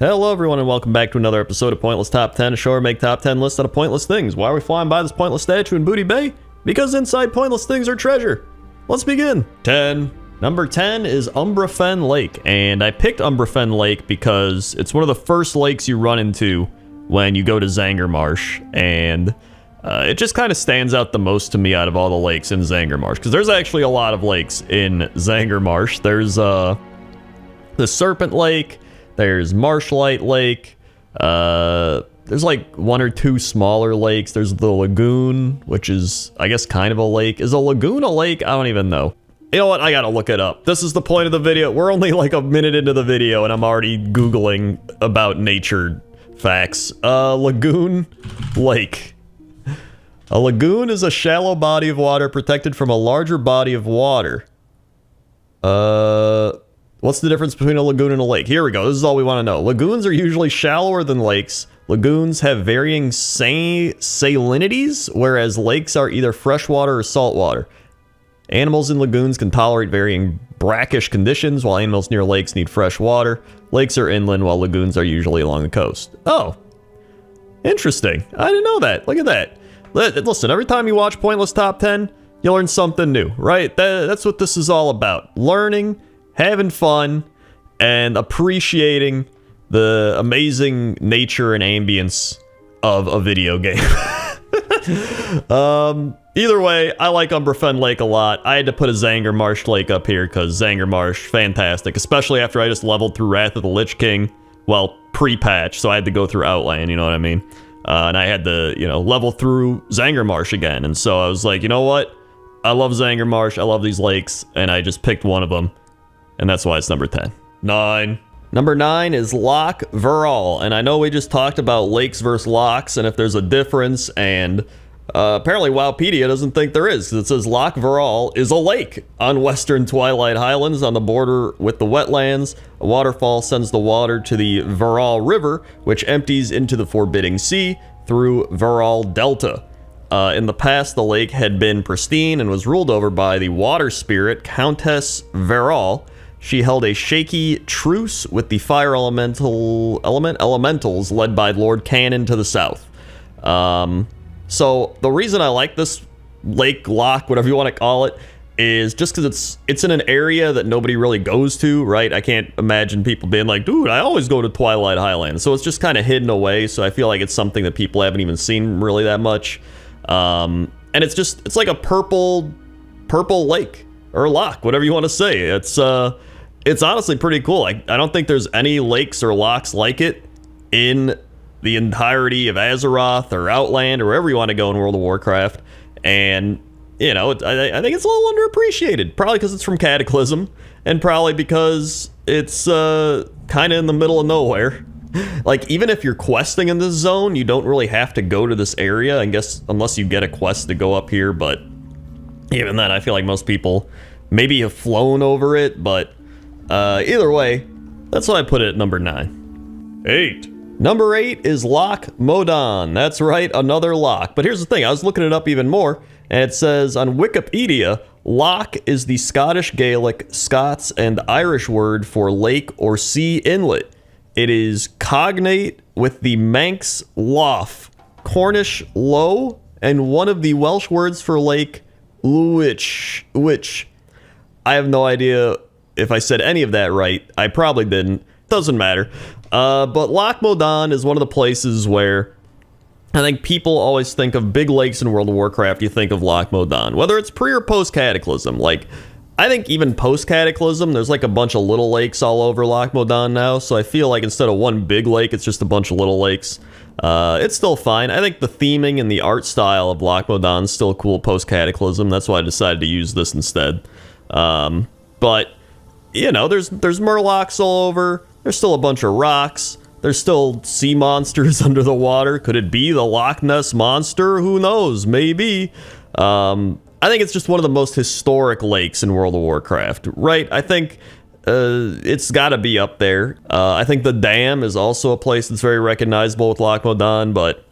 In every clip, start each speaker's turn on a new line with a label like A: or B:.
A: Hello everyone and welcome back to another episode of Pointless Top 10, a show where we make top 10 lists out of pointless things. Why are we flying by this pointless statue in Booty Bay? Because inside pointless things are treasure. Let's begin. 10. Number 10 is Umbrafan Lake, and I picked Umbrafan Lake because it's one of the first lakes you run into when you go to Zangarmarsh, and it just kind of stands out the most to me out of all the lakes in Zangarmarsh, because there's actually a lot of lakes in Zangarmarsh. There's the Serpent Lake, there's Marshlight Lake, there's like one or two smaller lakes. There's the lagoon, which is, I guess, kind of a lake. Is a lagoon a lake? I don't even know. You know what? I gotta look it up. This is the point of the video. We're only like a minute into the video and I'm already Googling about nature facts. Lagoon Lake. A lagoon is a shallow body of water protected from a larger body of water. What's the difference between a lagoon and a lake? Here we go. This is all we want to know. Lagoons are usually shallower than lakes. Lagoons have varying salinities, whereas lakes are either freshwater or saltwater. Animals in lagoons can tolerate varying brackish conditions, while animals near lakes need fresh water. Lakes are inland, while lagoons are usually along the coast. Oh, interesting. I didn't know that. Look at that. Listen, every time you watch Pointless Top 10, you learn something new, right? That's what this is all about. Learning, having fun, and appreciating the amazing nature and ambience of a video game. Either way, I like Umbrafan Lake a lot. I had to put a Zangarmarsh Lake up here because Zangarmarsh, fantastic. Especially after I just leveled through Wrath of the Lich King. Well, pre-patch, so I had to go through Outland, you know what I mean? And I had to, level through Zangarmarsh again. And so I was like, you know what? I love Zangarmarsh, I love these lakes, and I just picked one of them. And that's why it's number 10. 9. Number 9 is Lochvaral, and I know we just talked about lakes versus locks, and if there's a difference, and apparently Wowpedia doesn't think there is, because it says Lochvaral is a lake on western Twilight Highlands on the border with the wetlands. A waterfall sends the water to the Varal River, which empties into the Forbidding Sea through Varal Delta. In the past, the lake had been pristine and was ruled over by the water spirit, Countess Varal. She held a shaky truce with the fire elementals led by Lord Cannon to the south. So the reason I like this lake, loch, whatever you want to call it, is just because it's in an area that nobody really goes to, right? I can't imagine people being like, dude, I always go to Twilight Highlands. So it's just kind of hidden away. So I feel like it's something that people haven't even seen really that much. And it's like a purple lake or loch, whatever you want to say. It's honestly pretty cool. I don't think there's any lakes or lochs like it in the entirety of Azeroth or Outland or wherever you want to go in World of Warcraft. And, I think it's a little underappreciated. Probably because it's from Cataclysm, and probably because it's kind of in the middle of nowhere. Like, even if you're questing in this zone, you don't really have to go to this area, I guess, unless you get a quest to go up here. But even then, I feel like most people maybe have flown over it, but either way, that's why I put it at number 9. 8. Number 8 is Lochmodon. That's right, another loch. But here's the thing, I was looking it up even more, and it says on Wikipedia, loch is the Scottish Gaelic, Scots, and Irish word for lake or sea inlet. It is cognate with the Manx Lough, Cornish low, and one of the Welsh words for lake, which I have no idea if I said any of that right. I probably didn't. Doesn't matter. But Lochmodon is one of the places where I think people always think of big lakes in World of Warcraft. You think of Lochmodon, whether it's pre or post Cataclysm. Like, I think even post Cataclysm, there's like a bunch of little lakes all over Lochmodon now. So I feel like instead of one big lake, it's just a bunch of little lakes. It's still fine. I think the theming and the art style of Lochmodon is still cool post Cataclysm. That's why I decided to use this instead. But there's murlocs all over. There's still a bunch of rocks. There's still sea monsters under the water. Could it be the Loch Ness Monster? Who knows? Maybe. I think it's just one of the most historic lakes in World of Warcraft, right? I think it's got to be up there. I think the dam is also a place that's very recognizable with Lochmodon, but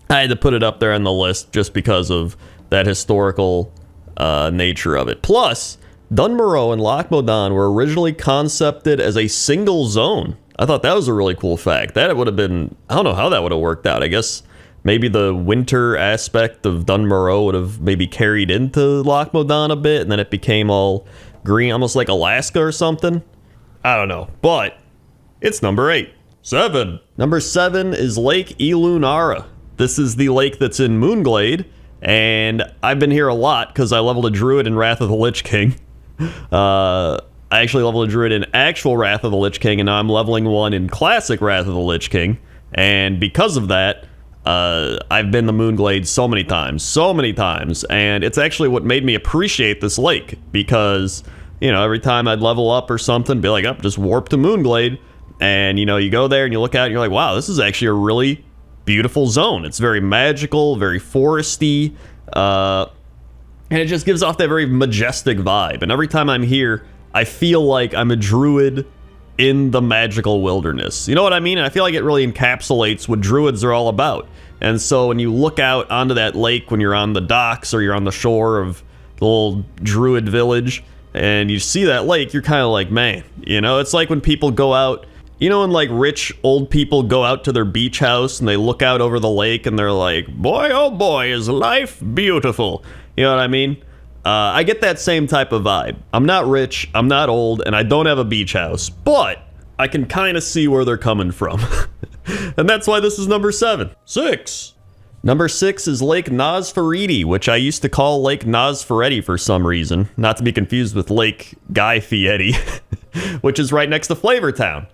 A: I had to put it up there on the list just because of that historical nature of it. Plus, Dunmorrow and Lochmodon were originally concepted as a single zone. I thought that was a really cool fact. That would have been, I don't know how that would have worked out. I guess maybe the winter aspect of Dunmorrow would have maybe carried into Lochmodon a bit, and then it became all green, almost like Alaska or something. I don't know, but it's number 8. 7. Number 7 is Lake Elunara. This is the lake that's in Moonglade, and I've been here a lot because I leveled a druid in Wrath of the Lich King. I actually leveled a druid in actual Wrath of the Lich King, and now I'm leveling one in classic Wrath of the Lich King. And because of that, I've been to Moonglade so many times, and it's actually what made me appreciate this lake, because, you know, every time I'd level up or something, be like, just warp to Moonglade, and, you know, you go there and you look out and you're like, wow, this is actually a really beautiful zone. It's very magical, very foresty, and it just gives off that very majestic vibe. And every time I'm here, I feel like I'm a druid in the magical wilderness. You know what I mean? And I feel like it really encapsulates what druids are all about. And so when you look out onto that lake when you're on the docks or you're on the shore of the little druid village and you see that lake, you're kind of like, man, you know, it's like when people go out, you know, when like rich old people go out to their beach house and they look out over the lake and they're like, boy, oh boy, is life beautiful. You know what I mean? I get that same type of vibe. I'm not rich, I'm not old, and I don't have a beach house, but I can kind of see where they're coming from. And that's why this is number 7. 6. Number 6 is Lake Nosferiti, which I used to call Lake Nosferetti for some reason, not to be confused with Lake Guy Fieri, which is right next to Flavortown.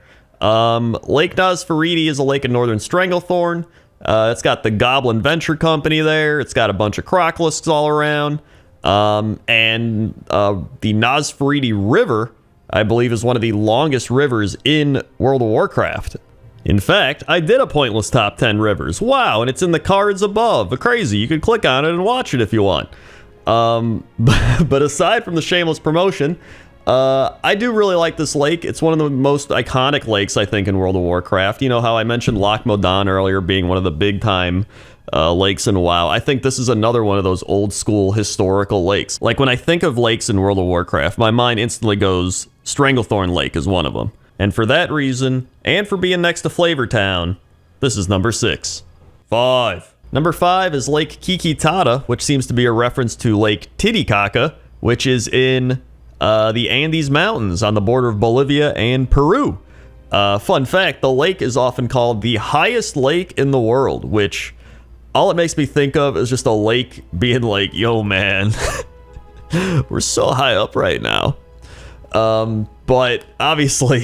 A: Lake Nosferiti is a lake in northern Stranglethorn. It's got the Goblin Venture Company there. It's got a bunch of crocolisks all around. And the Nosferiti River, I believe, is one of the longest rivers in World of Warcraft. In fact, I did a pointless top 10 rivers. Wow, and it's in the cards above. Crazy. You can click on it and watch it if you want. But aside from the shameless promotion, I do really like this lake. It's one of the most iconic lakes, I think, in World of Warcraft. You know how I mentioned Lochmodon earlier being one of the big-time lakes in WoW. I think this is another one of those old-school historical lakes. Like, when I think of lakes in World of Warcraft, my mind instantly goes, Stranglethorn Lake is one of them. And for that reason, and for being next to Flavortown, this is number 6. 5. Number 5 is Lake Kikitata, which seems to be a reference to Lake Titicaca, which is in the Andes Mountains on the border of Bolivia and Peru. Fun fact, the lake is often called the highest lake in the world, which all it makes me think of is just a lake being like, yo, man, we're so high up right now. But obviously,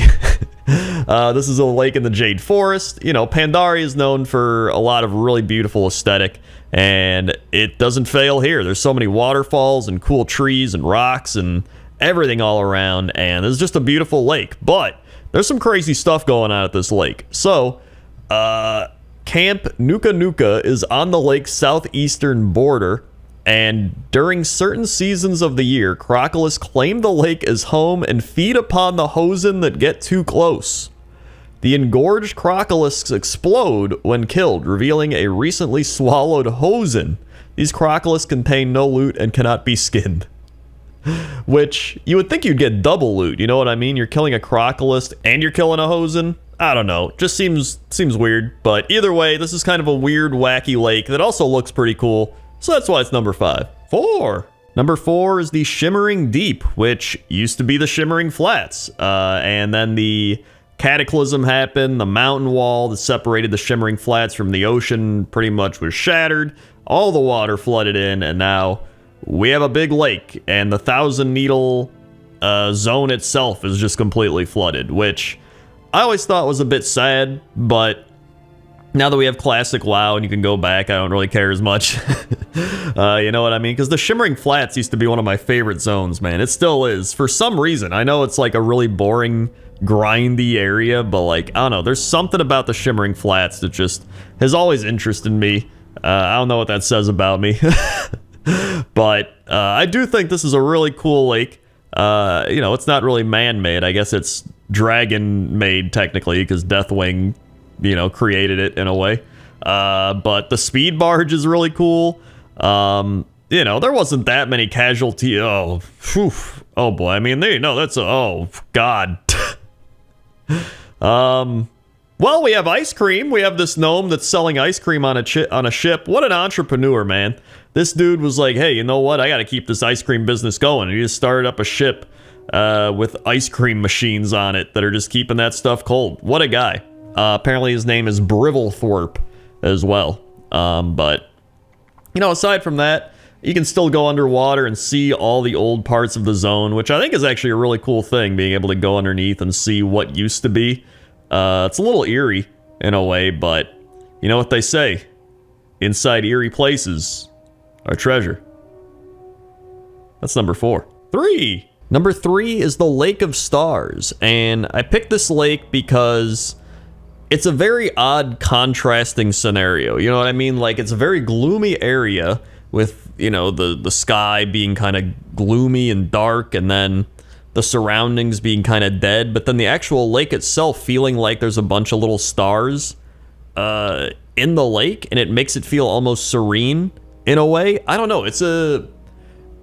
A: this is a lake in the Jade Forest. You know, Pandaria is known for a lot of really beautiful aesthetic, and it doesn't fail here. There's so many waterfalls and cool trees and rocks and everything all around, and it's just a beautiful lake. But there's some crazy stuff going on at this lake. So, Camp Nuka Nuka is on the lake's southeastern border, and during certain seasons of the year, crocolists claim the lake as home and feed upon the hosen that get too close. The engorged crocolisks explode when killed, revealing a recently swallowed hosen. These crocolisks contain no loot and cannot be skinned. Which, you would think you'd get double loot, you know what I mean? You're killing a crocolist and you're killing a hosen. I don't know, just seems weird. But either way, this is kind of a weird, wacky lake that also looks pretty cool. So that's why it's number 5. 4. Number 4 is the Shimmering Deep, which used to be the Shimmering Flats. And then the cataclysm happened. The mountain wall that separated the Shimmering Flats from the ocean pretty much was shattered. All the water flooded in, and now we have a big lake. And the Thousand Needle zone itself is just completely flooded, which I always thought was a bit sad, but now that we have classic WoW and you can go back, I don't really care as much. You know what I mean? Because the Shimmering Flats used to be one of my favorite zones, man. It still is. For some reason. I know it's like a really boring, grindy area, but like, I don't know. There's something about the Shimmering Flats that just has always interested me. I don't know what that says about me. But I do think this is a really cool lake. You know, it's not really man-made. I guess it's dragon-made, technically, because Deathwing, you know, created it in a way. But the speed barge is really cool. You know, there wasn't that many casualties. Oh boy. I mean, that's oh god. Well, we have ice cream. We have this gnome that's selling ice cream on a ship. What an entrepreneur, man. This dude was like, hey, you know what? I got to keep this ice cream business going. And he just started up a ship with ice cream machines on it that are just keeping that stuff cold. What a guy. Apparently his name is Brivelthorpe as well. But, you know, aside from that, you can still go underwater and see all the old parts of the zone, which I think is actually a really cool thing, being able to go underneath and see what used to be. It's a little eerie in a way, but you know what they say? Inside eerie places are treasure. That's number 4. 3! Number 3 is the Lake of Stars, and I picked this lake because it's a very odd contrasting scenario. You know what I mean? Like, it's a very gloomy area with, you know, the sky being kind of gloomy and dark, and then the surroundings being kind of dead, but then the actual lake itself feeling like there's a bunch of little stars in the lake, and it makes it feel almost serene in a way. I don't know. It's a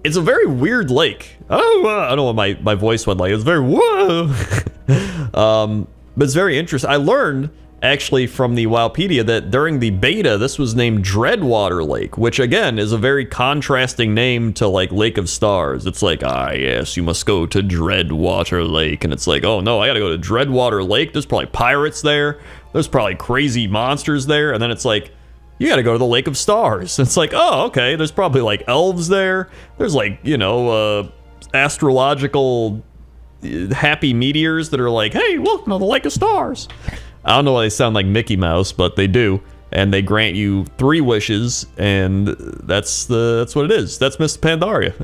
A: very weird lake. Oh, I don't know what my voice went like. It's very whoa. But it's very interesting. I learned actually from the Wowpedia that during the beta, this was named Dreadwater Lake, which again is a very contrasting name to like Lake of Stars. It's like, yes, you must go to Dreadwater Lake. And it's like, oh no, I gotta go to Dreadwater Lake. There's probably pirates there. There's probably crazy monsters there. And then it's like, you gotta go to the Lake of Stars. It's like, oh, okay, there's probably like elves there. There's like, you know, astrological happy meteors that are like, hey, welcome to the Lake of Stars. I don't know why they sound like Mickey Mouse, but they do, and they grant you 3 wishes, and that's what it is. That's Miss Pandaria.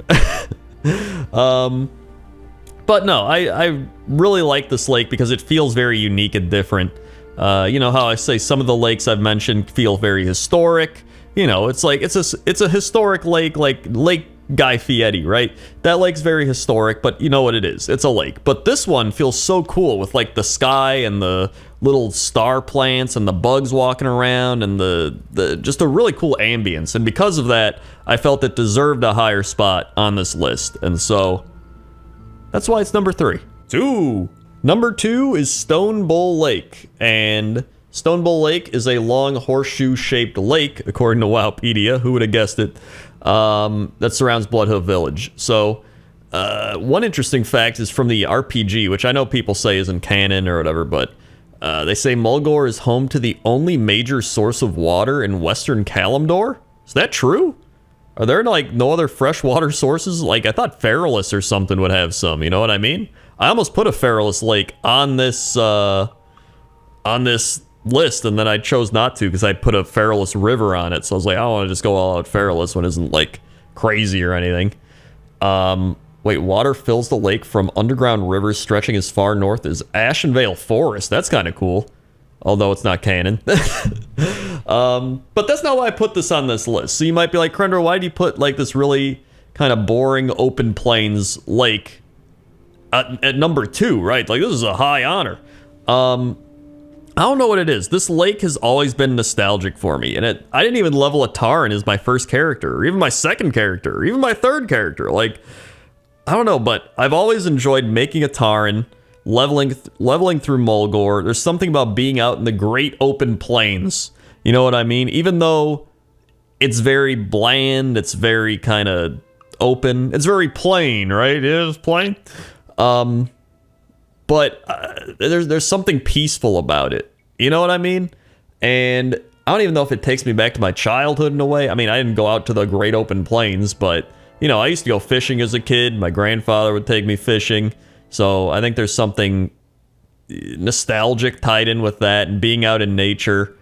A: But no, I really like this lake because it feels very unique and different. You know how I say some of the lakes I've mentioned feel very historic. You know, it's like it's a historic lake, like Lake Guy Fieri, right? That lake's very historic, but you know what it is. It's a lake. But this one feels so cool with like the sky and the little star plants and the bugs walking around and the just a really cool ambience. And because of that, I felt it deserved a higher spot on this list. And so that's why it's number 3. 2. Number 2 is Stone Bull Lake. And Stone Bull Lake is a long horseshoe-shaped lake, according to Wowpedia. Who would have guessed it? That surrounds Bloodhoof Village. So, one interesting fact is from the RPG, which I know people say isn't canon or whatever, but they say Mulgore is home to the only major source of water in Western Kalimdor. Is that true? Are there like no other freshwater sources? Like I thought Feralus or something would have some. You know what I mean? I almost put a Feralus lake on this list, and then I chose not to because I put a Feralus river on it. So I was like, I don't want to just go all out Feralus when it isn't like crazy or anything. Wait, water fills the lake from underground rivers stretching as far north as Ashenvale Forest. That's kind of cool, although it's not canon. But that's not why I put this on this list. So you might be like, Crendor, why do you put like this really kind of boring open plains lake at number 2, right? Like this is a high honor. I don't know what it is. This lake has always been nostalgic for me, and I didn't even level a Taran as my first character, or even my second character, or even my third character. Like, I don't know, but I've always enjoyed making a Taran, leveling through Mulgore. There's something about being out in the great open plains. You know what I mean? Even though it's very bland, it's very kind of open. It's very plain, right? It is plain. But there's something peaceful about it. You know what I mean? And I don't even know if it takes me back to my childhood in a way. I mean, I didn't go out to the great open plains, but, you know, I used to go fishing as a kid. My grandfather would take me fishing. So I think there's something nostalgic tied in with that and being out in nature.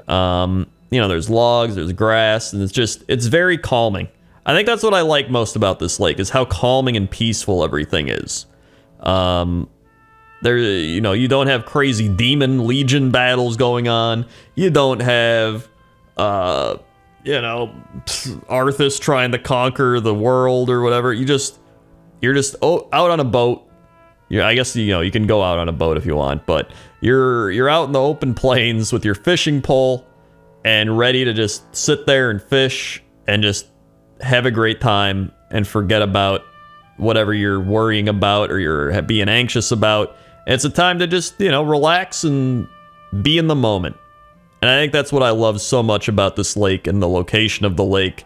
A: You know, there's logs, there's grass, and it's very calming. I think that's what I like most about this lake is how calming and peaceful everything is. There, you know, you don't have crazy demon legion battles going on. You don't have, you know, Arthas trying to conquer the world or whatever. You're just out on a boat. Yeah, I guess, you know, you can go out on a boat if you want, but you're out in the open plains with your fishing pole and ready to just sit there and fish and just have a great time and forget about whatever you're worrying about or you're being anxious about. It's a time to just, relax and be in the moment. And I think that's what I love so much about this lake and the location of the lake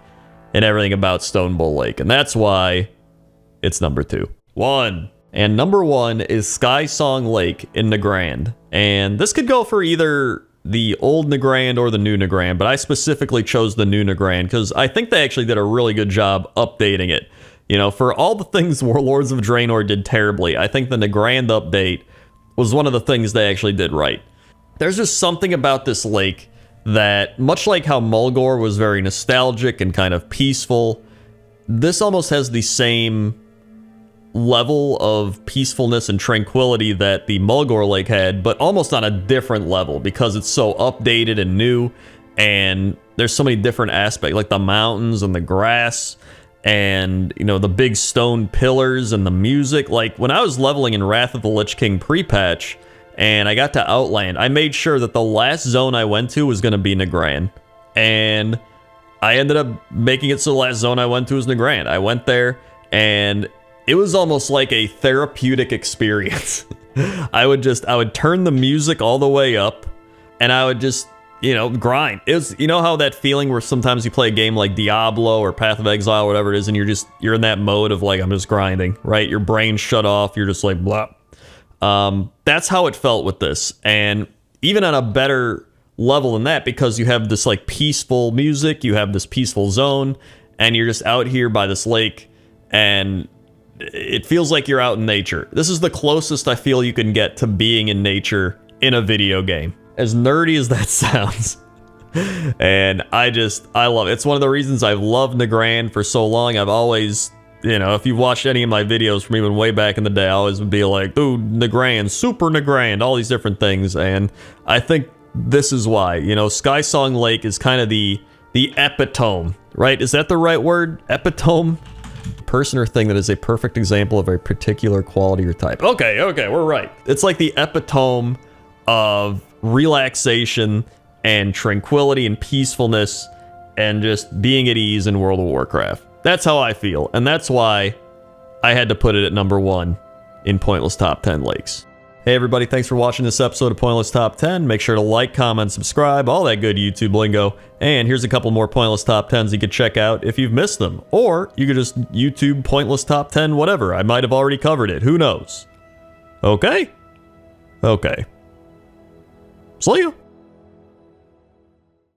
A: and everything about Stone Bull Lake. And that's why it's number 2. 1. And number 1 is Skysong Lake in Nagrand. And this could go for either the old Nagrand or the new Nagrand, but I specifically chose the new Nagrand because I think they actually did a really good job updating it. For all the things Warlords of Draenor did terribly, I think the Nagrand update was one of the things they actually did right. There's just something about this lake that, much like how Mulgore was very nostalgic and kind of peaceful, this almost has the same level of peacefulness and tranquility that the Mulgore Lake had, but almost on a different level because it's so updated and new, and there's so many different aspects, like the mountains and the grass and, the big stone pillars and the music. Like, when I was leveling in Wrath of the Lich King pre-patch, and I got to Outland, I made sure that the last zone I went to was going to be Nagrand. And I ended up making it so the last zone I went to was Nagrand. I went there, and it was almost like a therapeutic experience. I would turn the music all the way up, and I would just, grind. It was, how that feeling where sometimes you play a game like Diablo or Path of Exile, whatever it is, and you're in that mode of like, I'm just grinding, right? Your brain shut off. You're just like, blah. That's how it felt with this. And even on a better level than that, because you have this like peaceful music, you have this peaceful zone, and you're just out here by this lake, and it feels like you're out in nature. This is the closest I feel you can get to being in nature in a video game. As nerdy as that sounds. And I love it. It's one of the reasons I've loved Nagrand for so long. I've always, if you've watched any of my videos from even way back in the day, I always would be like, dude, Nagrand, super Nagrand, all these different things. And I think this is why, Skysong Lake is kind of the epitome, right? Is that the right word? Epitome? Person or thing that is a perfect example of a particular quality or type. Okay, we're right. It's like the epitome of relaxation and tranquility and peacefulness and just being at ease in World of Warcraft. That's how I feel, and that's why I had to put it at number 1 in Pointless Top 10 Lakes. Hey everybody, thanks for watching this episode of Pointless Top 10. Make sure to like, comment, subscribe, all that good YouTube lingo. And here's a couple more Pointless Top 10s you could check out if you've missed them. Or you could just YouTube Pointless Top 10 whatever. I might have already covered it. Who knows? Okay. See ya.